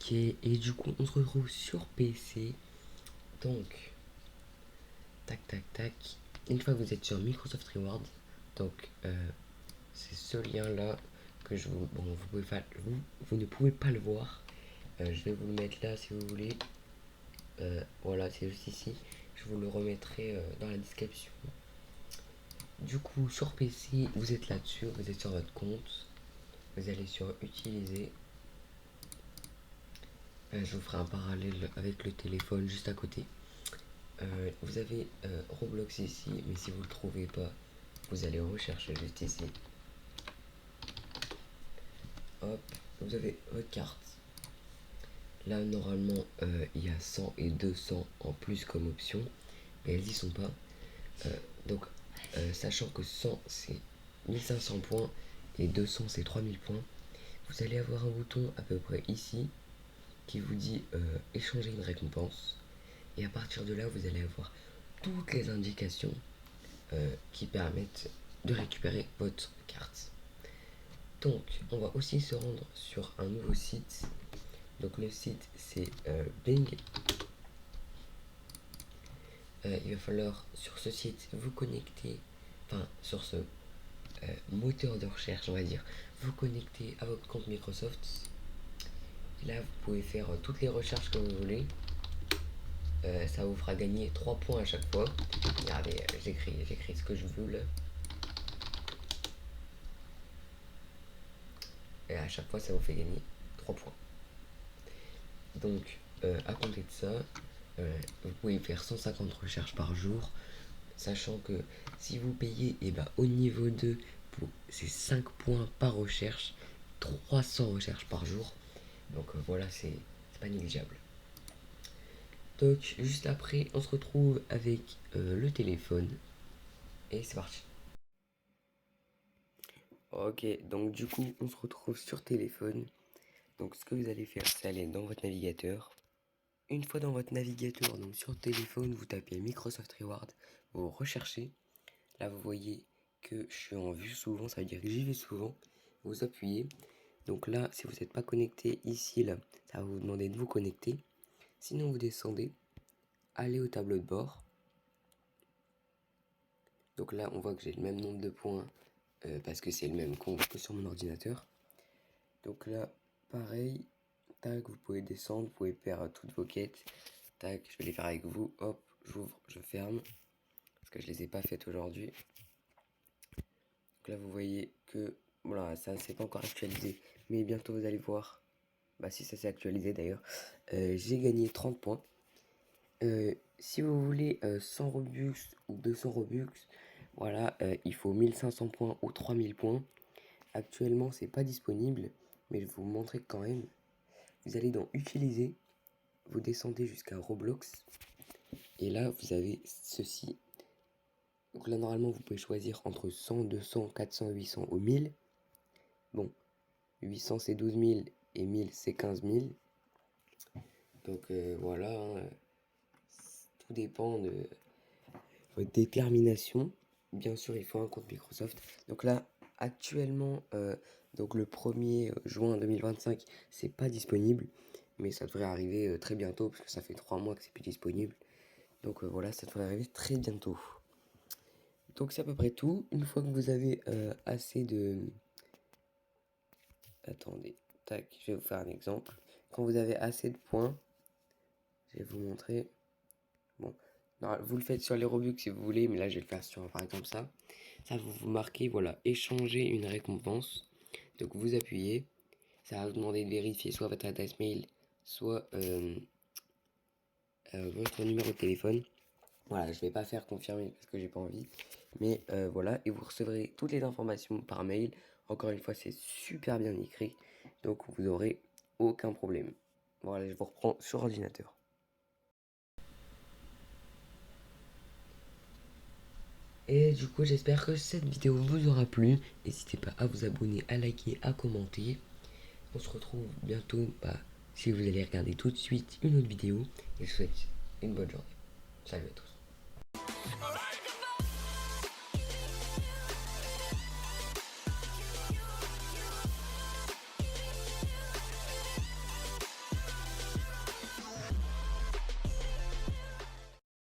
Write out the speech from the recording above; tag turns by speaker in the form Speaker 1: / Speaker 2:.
Speaker 1: Ok, et du coup, on se retrouve sur PC. Donc, tac, tac, tac. Une fois que vous êtes sur Microsoft Reward, donc c'est ce lien-là que je vous... Bon, vous ne pouvez pas le voir. Je vais vous le mettre là si vous voulez. Voilà, c'est juste ici. Je vous le remettrai dans la description. Du coup, sur PC, vous êtes là-dessus, vous êtes sur votre compte. Vous allez sur Utiliser. Je vous ferai un parallèle avec le téléphone juste à côté. Vous avez Roblox ici, mais si vous ne le trouvez pas, vous allez rechercher juste ici. Hop, vous avez votre carte. Là, normalement, il y a 100 et 200 en plus comme option, mais elles y sont pas. Donc, sachant que 100 c'est 1500 points et 200 c'est 3000 points, vous allez avoir un bouton à peu près ici qui vous dit échanger une récompense. Et à partir de là, vous allez avoir toutes les indications qui permettent de récupérer votre carte. Donc, on va aussi se rendre sur un nouveau site. Donc, le site, c'est Bing. Il va falloir, sur ce site, vous connecter, enfin, sur ce moteur de recherche, on va dire, vous connecter à votre compte Microsoft. Et là, vous pouvez faire toutes les recherches que vous voulez. Ça vous fera gagner 3 points à chaque fois. Regardez, j'écris ce que je veux là. Et à chaque fois, ça vous fait gagner 3 points. Donc, à compter de ça, vous pouvez faire 150 recherches par jour. Sachant que si vous payez, et bah, au niveau 2, c'est 5 points par recherche. 300 recherches par jour. Donc voilà, c'est pas négligeable. Donc, juste après, on se retrouve avec le téléphone. Et c'est parti. Ok, donc du coup, on se retrouve sur téléphone. Donc, ce que vous allez faire, c'est aller dans votre navigateur. Une fois dans votre navigateur, donc sur téléphone, vous tapez Microsoft Reward, vous recherchez. Là, vous voyez que je suis en vue souvent, ça veut dire que j'y vais souvent. Vous appuyez. Donc là, si vous n'êtes pas connecté ici, là, ça va vous demander de vous connecter. Sinon, vous descendez, allez au tableau de bord. Donc là, on voit que j'ai le même nombre de points parce que c'est le même compte que sur mon ordinateur. Donc là, pareil, tac, vous pouvez descendre, vous pouvez faire toutes vos quêtes. Tac, je vais les faire avec vous. Hop, j'ouvre, je ferme. Parce que je les ai pas faites aujourd'hui. Donc là, vous voyez que, voilà, ça c'est pas encore actualisé. Mais bientôt, vous allez voir. Bah si, ça s'est actualisé d'ailleurs. J'ai gagné 30 points. Si vous voulez 100 Robux ou 200 Robux, voilà, il faut 1500 points ou 3000 points. Actuellement, c'est pas disponible, mais je vais vous montrer quand même. Vous allez dans Utiliser, vous descendez jusqu'à Roblox, et là, vous avez ceci. Donc là, normalement, vous pouvez choisir entre 100, 200, 400, 800 ou 1000. Bon, 800 c'est 12 000 et 1000 c'est 15 000. Donc voilà, hein, tout dépend de votre détermination. Bien sûr, il faut un compte Microsoft. Donc là, actuellement, donc le 1er juin 2025, c'est pas disponible. Mais ça devrait arriver très bientôt, parce que ça fait 3 mois que c'est plus disponible. Donc voilà, ça devrait arriver très bientôt. Donc c'est à peu près tout. Une fois que vous avez assez de... Attendez, tac, je vais vous faire un exemple. Quand vous avez assez de points, je vais vous montrer. Bon, non, vous le faites sur les Robux si vous voulez, mais là je vais le faire sur par exemple ça. Ça, vous marquez, voilà, échanger une récompense. Donc vous appuyez. Ça va vous demander de vérifier soit votre adresse mail, soit votre numéro de téléphone. Voilà, je vais pas faire confirmer parce que j'ai pas envie. Mais voilà, et vous recevrez toutes les informations par mail. Encore une fois, c'est super bien écrit. Donc vous aurez aucun problème. Voilà, je vous reprends sur ordinateur. Et du coup, j'espère que cette vidéo vous aura plu. N'hésitez pas à vous abonner, à liker, à commenter. On se retrouve bientôt, si vous allez regarder tout de suite une autre vidéo. Et je vous souhaite une bonne journée. Salut à tous.